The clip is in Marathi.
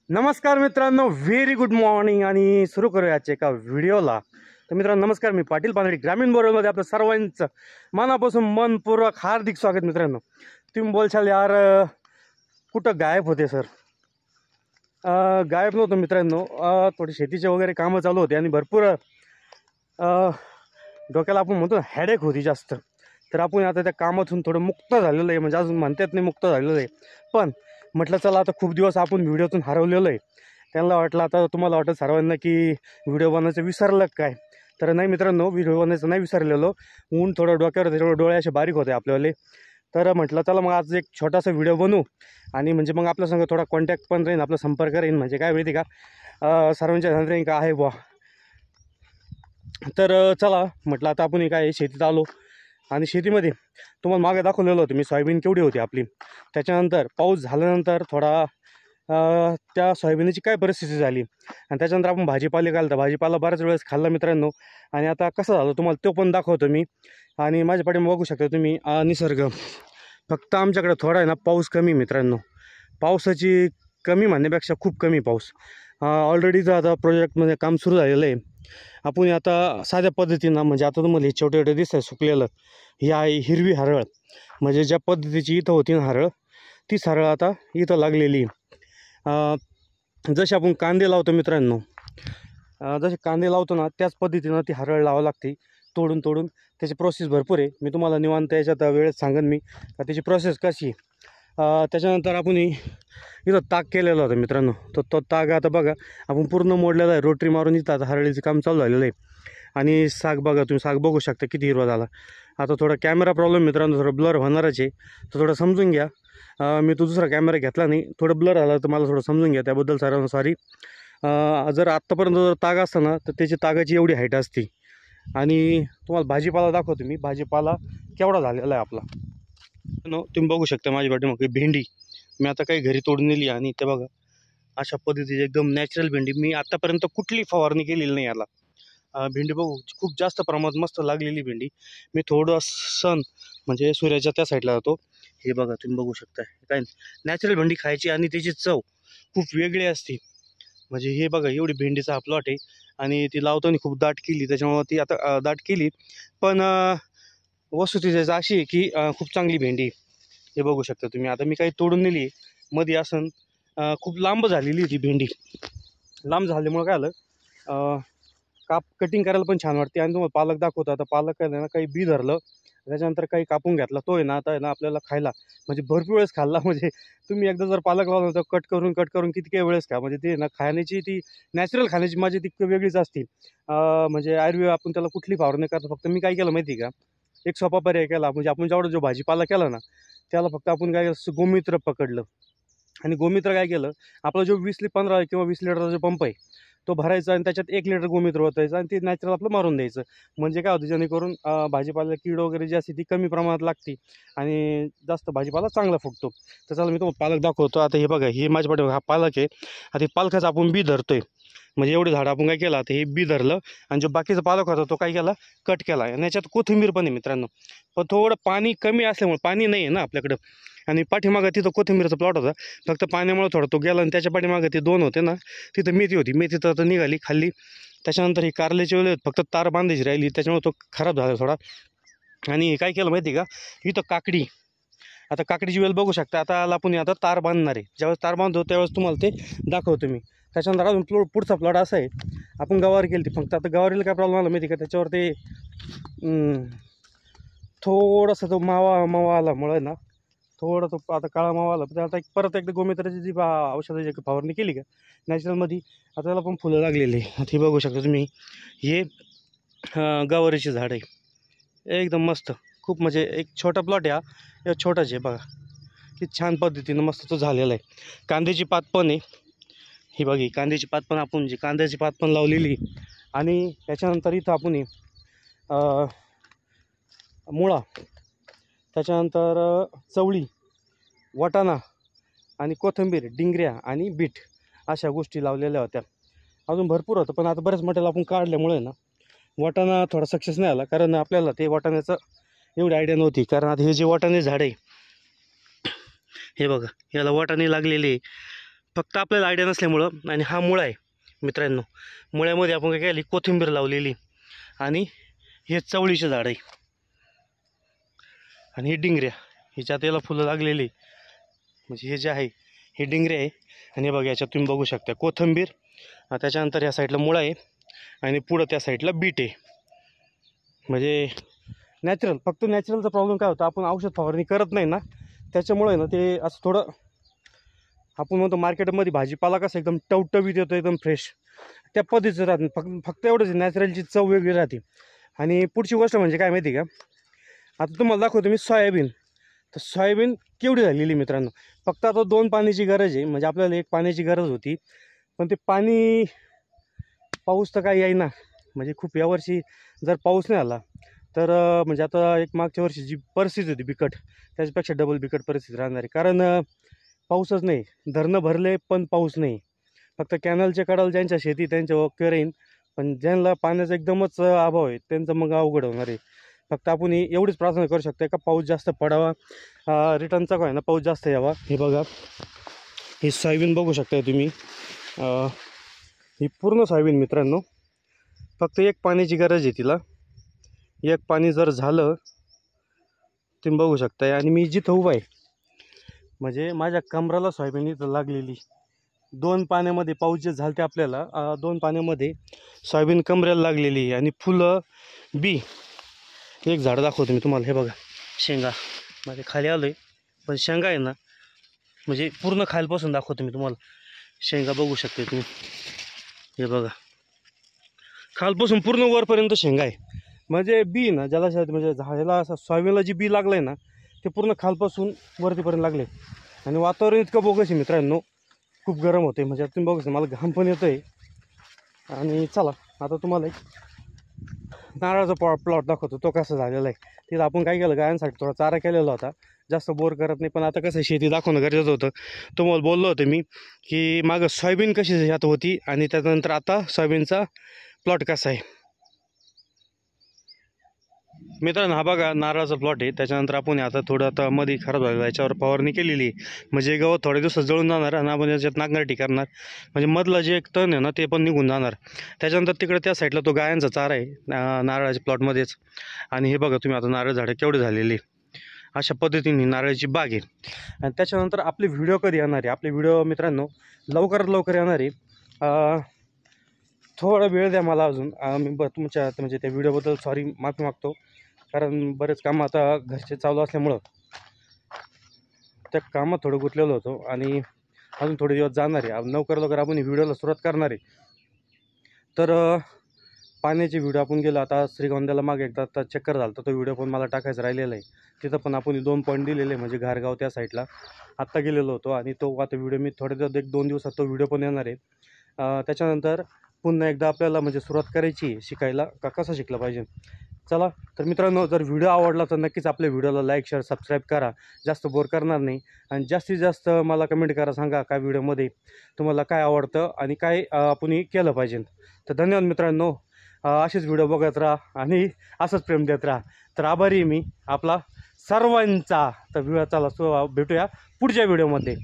नमस्कार मित्रांनो, व्हेरी गुड मॉर्निंग आणि सुरू करूया आजच्या एका व्हिडिओला. तर मित्रांनो नमस्कार, मी पाटील पानडी ग्रामीण बोरमध्ये आपलं सर्वांचं मनापासून मनपूर्वक हार्दिक स्वागत. मित्रांनो तुम्ही बोलशाल यार कुठं गायब होते सर. गायब नव्हतो मित्रांनो, थोडी शेतीचे वगैरे कामं चालू होते आणि भरपूर डोक्याला आपण म्हणतो हेडेक होती जास्त. तर आपण आता त्या कामातून थोडं मुक्त झालेलं आहे, म्हणजे अजून म्हणतात नाही मुक्त झालेलं आहे, पण म्हटलं चला आता खूप दिवस आपण व्हिडिओतून हरवलेलो आहे. त्यांना वाटलं आता तुम्हाला वाटत सर्वांना की व्हिडिओ बनवायचं विसरलं काय, तर नाही मित्रांनो, व्हिडिओ बनवायचं नाही विसरलेलो. ऊन थोडं डोक्यावर त्याच्यामुळे डोळे असे बारीक होते आपल्यावाले. तर म्हटलं चला मग आज एक छोटासा व्हिडिओ बनवू आणि म्हणजे मग आपल्या संग थोडा कॉन्टॅक्ट पण राहील, आपला संपर्क राहील, म्हणजे काय माहिती का सर्वांच्या ध्यानात राहील का आहे बुवा. तर चला म्हटलं आता आपण काय शेतीत आलो आणि शेतीमध्ये तुम्हाला मागे दाखवलेलं होतं मी सोयाबीन केवढी होती आपली. त्याच्यानंतर पाऊस झाल्यानंतर थोडा त्या सोयाबीनची काय परिस्थिती झाली आणि त्याच्यानंतर आपण भाजीपाले घालता, भाजीपाला बऱ्याच वेळेस खाल्ला मित्रांनो. आणि आता कसं झालं तुम्हाला तो पण दाखवतो मी. आणि माझ्या पाठीमागे बघू शकता तुम्ही निसर्ग. फक्त आमच्याकडे थोडा आहे ना पाऊस कमी मित्रांनो. पावसाची कमी म्हणण्यापेक्षा खूप कमी पाऊस. ऑलरेडी तर आता प्रोजेक्टमध्ये काम सुरू झालेलं आहे. आपण आता साध्या पद्धतीनं म्हणजे आता तुम्हाला हे छोटे छोटे दिसत आहे सुकलेलं, ही आहे हिरवी हरळ. म्हणजे ज्या पद्धतीची इथं होती ना हरळ, तीच हरळ आता इथं लागलेली. जसे आपण कांदे लावतो मित्रांनो, जसे कांदे लावतो ना त्याच पद्धतीनं ती हरळ लावावं लागते तोडून तोडून. त्याची प्रोसेस भरपूर आहे, मी तुम्हाला निवांत याच्यात वेळेत सांगेन मी का त्याची प्रोसेस कशी आहे. त्याच्यानंतर आपण इथं ताक केलेलं होतं मित्रांनो. तो ताग आता बघा आपण पूर्ण मोडलेला आहे, रोटरी मारून इथं आता हरळीचं काम चालू झालेलं आहे. आणि साग बघा तुम्ही, साग बघू शकता किती हिरवा झाला. आता थोडा कॅमेरा प्रॉब्लेम मित्रांनो, थोडं ब्लर होणारच आहे, तर थोडं समजून घ्या. मी तो दुसरा कॅमेरा घेतला नाही, थोडं ब्लर झाला तर मला थोडं समजून घ्या, त्याबद्दल सर्वांना सॉरी. जर आत्तापर्यंत जर ताग असतं ना तर त्याची तागाची एवढी हाईट असते. आणि तुम्हाला भाजीपाला दाखवतो मी, भाजीपाला केवढा झालेला आहे आपला. तुम्ही बघू शकता माझ्या पाठीमागे भेंडी मी आता काही घरी तोडून नेली. आणि ते बघा अशा पद्धतीची एकदम नॅचरल भेंडी, मी आतापर्यंत कुठली फवारणी केलेली नाही याला. भेंडी बघू खूप जास्त प्रमाणात मस्त लागलेली भेंडी. मी थोडं सण म्हणजे सूर्याच्या त्या साईडला जातो. हे बघा तुम्ही बघू शकता, काय नॅचरल भेंडी खायची आणि त्याची चव खूप वेगळी असते. म्हणजे हे बघा एवढी भेंडीचा हा प्लॉट आहे आणि ती लावताना खूप दाट केली, त्याच्यामुळे ती आता दाट केली. पण वस्तुस्थिती अशी आहे की खूप चांगली भेंडी. हे बघू शकता तुम्ही, आता मी काही तोडून नेली मध्ये असन. खूप लांब झालेली ती भेंडी. लांब झाल्यामुळं काय आलं, कटिंग करायला पण छान वाटते. आणि तुम्हाला पालक दाखवतो. आता पालक काय ना काही बी धरलं, त्याच्यानंतर काही कापून घेतला, तो आहे ना आता आहे ना आपल्याला खायला म्हणजे भरपूर वेळेस खाल्ला. म्हणजे तुम्ही एकदा जर पालक लावला तर कट करून किती काही वेळेस खा, म्हणजे ते ना खाण्याची ती नॅचरल खाण्याची माझी ती वेगळीच असते. म्हणजे आयुर्वेद आपण त्याला कुठली फवारणी करतो. फक्त मी काय केलं माहिती का, एक सोपा पर्याय केला. म्हणजे आपण जेवढा जो भाजीपाला केला ना त्याला फक्त आपण काय गोमित्र पकडलं. आणि गोमित्र काय केलं, आपला जो 15 किंवा 20 लिटरचा जो पंप आहे तो भरायचा आणि त्याच्यात 1 लिटर गोमित्र ओतायचं आणि ते नॅचरल आपलं मारून द्यायचं. म्हणजे काय होतं, जेणेकरून भाजीपाला कीड वगैरे जी असते ती कमी प्रमाणात लागते आणि जास्त भाजीपाला चांगला फुटतो. तर चला मी तुम्हाला पालक दाखवतो. आता हे बघा, हे माझ्या पाठीमागे हा पालक आहे. आता हे पालकाचा आपण बी धरतोय. म्हणजे एवढे झाड आपण काय केलं, आता हे बी धरलं आणि जो बाकीचा पालक होता तो काय केला, कट केला. आणि याच्यात कोथिंबीर पण आहे मित्रांनो. पण थोडं पाणी कमी असल्यामुळे, पाणी नाही आहे ना आपल्याकडं. आणि पाठीमागं तिथं कोथिंबीरचा प्लॉट होता, फक्त पाण्यामुळे थोडा तो गेला. आणि त्याच्या पाठीमागं ते 2 होते ना, तिथं मेथी होती, मेथी तर निघाली खाल्ली. त्याच्यानंतर ही कारल्याची वेळ फक्त तार बांधायची राहिली, त्याच्यामुळे तो खराब झाला थोडा. आणि काय केलं माहिती का, इथं काकडी. आता काकडीची वेळ बघू शकता. आता आपण आता तार बांधणार आहे, ज्यावेळेस तार बांधतो त्यावेळेस तुम्हाला ते दाखवतो मी. त्याच्यानंतर अजून पुढचा प्लॉट असा आहे, आपण गवारी केली ती. फक्त आता गवारीला काय प्रॉब्लेम आला माहिती का, त्याच्यावर ते थोडासा तो मावा आल्यामुळे ना थोडं तो आता काळा मावा आला. तर आता परत एकदा गोमित्राची जी औषधाची फवारणी केली का नॅचरलमध्ये, आता त्याला पण फुलं लागलेली. आता हे बघू शकता तुम्ही, हे गवारीचे झाड आहे एकदम मस्त. खूप म्हणजे एक छोटा प्लॉट आहे हा, छोटाच आहे बघा, की छान पद्धतीनं मस्त तो झालेला आहे. कांद्याची पात पण आहे, ही बघी कांद्याची पात पण आपण जी कांद्याची पात पण लावलेली. आणि त्याच्यानंतर इथं आपण मुळा, त्याच्यानंतर चवळी, वाटाणा आणि कोथिंबीर, डिंगऱ्या आणि बीट अशा गोष्टी लावलेल्या होत्या. अजून भरपूर होतं, पण आता बरेच मटेरियल आपण काढल्यामुळे ना वाटाणा थोडा सक्सेस नाही आला. कारण आपल्याला ते वाटाण्याचं एवढी आयडिया नव्हती. कारण आता हे जे वाटाणे झाड आहे हे बघा, याला वाटाणे लागलेले फक्त आपल्याला आयडिया नसल्यामुळं, आणि हा मुळा आहे मित्रांनो, मुळ्यामध्ये आपण काय केली, कोथिंबीर लावलेली, आणि हे चवळीचे झाड आहे, आणि हे डिंगऱ्या, ह्याच्यात याला फुलं लागलेली, म्हणजे हे जे आहे हे डिंगरे आहे. आणि हे बघा याच्यात तुम्ही बघू शकता कोथिंबीर, त्याच्यानंतर या साईडला मुळा आहे, आणि पुढं त्या साईडला बीट आहे. म्हणजे नॅचरल, फक्त नॅचरलचा प्रॉब्लेम काय होता, आपण औषध फवारणी करत नाही ना, त्याच्यामुळे ना ते असं थोडं, आपण म्हणतो मार्केटमध्ये भाजीपाला कसं एकदम टवटवीत येतो, एकदम फ्रेश, त्या पद्धतीचं राहत नाही. फक्त एवढंच, नॅचरलची चव वेगळी राहते. आणि पुढची गोष्ट म्हणजे काय माहिती का, आता तुम्हाला दाखवतो मी सोयाबीन. तर सोयाबीन केवढी झालेली मित्रांनो, फक्त आता 2 पाण्याची गरज आहे. म्हणजे आपल्याला 1 पाण्याची गरज होती, पण ते पाणी, पाऊस तर काही येईना. म्हणजे खूप यावर्षी जर पाऊस नाही आला तर म्हणजे आता एक मागच्या वर्षी जी परिस्थिती होती बिकट, त्याच्यापेक्षा डबल बिकट परिस्थिती राहणार आहे. कारण पाऊसच नाही, धरणं भरले पण पाऊस नाही. फक्त कॅनलच्या कडाला ज्यांच्या शेती त्यांच्या ओके राहीन, पण ज्यांना पाण्याचा एकदमच अभाव आहे त्यांचं मग अवघड होणार आहे. फक्त आपण एवढीच प्रार्थना करू शकतो का पाऊस जास्त पडावा, रिटर्नचा काय ना पाऊस जास्त यावा. हे बघा, हे सोयाबीन बघू शकताय तुम्ही, ही पूर्ण सोयाबीन मित्रांनो, फक्त 1 पाण्याची गरज आहे तिला. 1 पाणी जर झालं तुम्ही बघू शकताय. आणि मी जिथं उभा आहे म्हणजे माझ्या कमराला सोयाबीन इथं लागलेली, 2 पाण्यामध्ये पाऊस जे झालते आपल्याला, 2 पाण्यामध्ये सोयाबीन कमरेला लागलेली. आणि फुलं बी, एक झाड दाखवतो मी तुम्हाला. हे बघा शेंगा, माझे खाली आलो आहे पण शेंगा आहे ना, म्हणजे पूर्ण खालपासून दाखवतो मी तुम्हाला. शेंगा बघू शकते तुम्ही, हे बघा खालपासून पूर्ण वरपर्यंत शेंगा आहे. म्हणजे बी ना ज्याला म्हणजे झाडाला असं सोयाबीनला जी बी लागलं आहे ना, ते पूर्ण खालपासून वरतीपर्यंत लागले. आणि वातावरण इतकं बोगस आहे मित्रांनो, खूप गरम होते. म्हणजे तुम्ही बघू शकता, मला घाम पण येतो आहे. आणि चला आता तुम्हाला एक नारळाचा प्लॉट दाखवतो, तो कसा झालेला आहे. तिथं आपण काय केलं, गायांसाठी थोडा चारा केलेला होता, जास्त बोर करत नाही. पण आता कसं शेती दाखवणं गरजेचं होतं. तुम्हाला बोललो होतं मी की मागं सोयाबीन कशी ह्यात होती, आणि त्यानंतर आता सोयाबीनचा प्लॉट कसा आहे. मित्रांनो हा बघा नारळाचा प्लॉट आहे. त्याच्यानंतर आपण आता थोडं आता मध्ये खराब झालेलं, याच्यावर फवारणी केलेली आहे. म्हणजे गवत थोड्या दिवसात जळून जाणार, आणि आपण याच्यात नांगरटी करणार. म्हणजे मधलं जे एक तण आहे ना ते पण निघून जाणार. त्याच्यानंतर तिकडे त्या साईडला तो गायांचा चारा आहे नारळाच्या प्लॉटमध्येच. आणि हे बघा तुम्ही आता नारळ झाडं केवढे झालेली, अशा पद्धतीने नारळाची बाग आहे. आणि त्याच्यानंतर आपले व्हिडिओ कधी येणार आहे, आपले व्हिडिओ मित्रांनो लवकरात लवकर येणार आहे. थोडा वेळ द्या मला अजून. मी तुमच्या म्हणजे त्या व्हिडिओबद्दल सॉरी, माफी मागतो. कारण बरेच कामं आता घरचे चालू असल्यामुळं त्या कामात थोडं गुंतलेलो होतो, आणि अजून थोडे दिवस जाणार आहे. लवकर आपण व्हिडिओला सुरुवात करणार आहे. तर पाण्याचे व्हिडिओ आपण गेलो आता श्रीगोंद्याला मागे एकदा आता चक्कर झाला, तर तो व्हिडिओ पण मला टाकायचा राहिलेला आहे. तिथं पण आपण 2 पॉईंट दिलेले, म्हणजे घारगाव त्या साईडला आत्ता गेलेलो होतो. आणि तो आता व्हिडिओ मी थोड्या दिवस 1-2 दिवसात तो व्हिडिओ पण येणार आहे. त्याच्यानंतर पुन्हा एकदा आपल्याला म्हणजे सुरुवात करायची शिकायला, का कसं शिकलं पाहिजे. चला तर मित्रांनो, जर व्हिडिओ आवडला तर नक्कीच आपल्या व्हिडिओला लाईक, शेअर, सबस्क्राईब करा. जास्त बोर करणार नाही. आणि जास्तीत जास्त मला कमेंट करा, सांगा काय व्हिडिओमध्ये तुम्हाला काय आवडतं आणि काय आपण केलं पाहिजे. तर धन्यवाद मित्रांनो. असेच व्हिडिओ बघत राहा आणि असंच प्रेम देत राहा. तर आभारी आहे मी आपला सर्वांचा. तर चला भेटूया पुढच्या व्हिडिओमध्ये.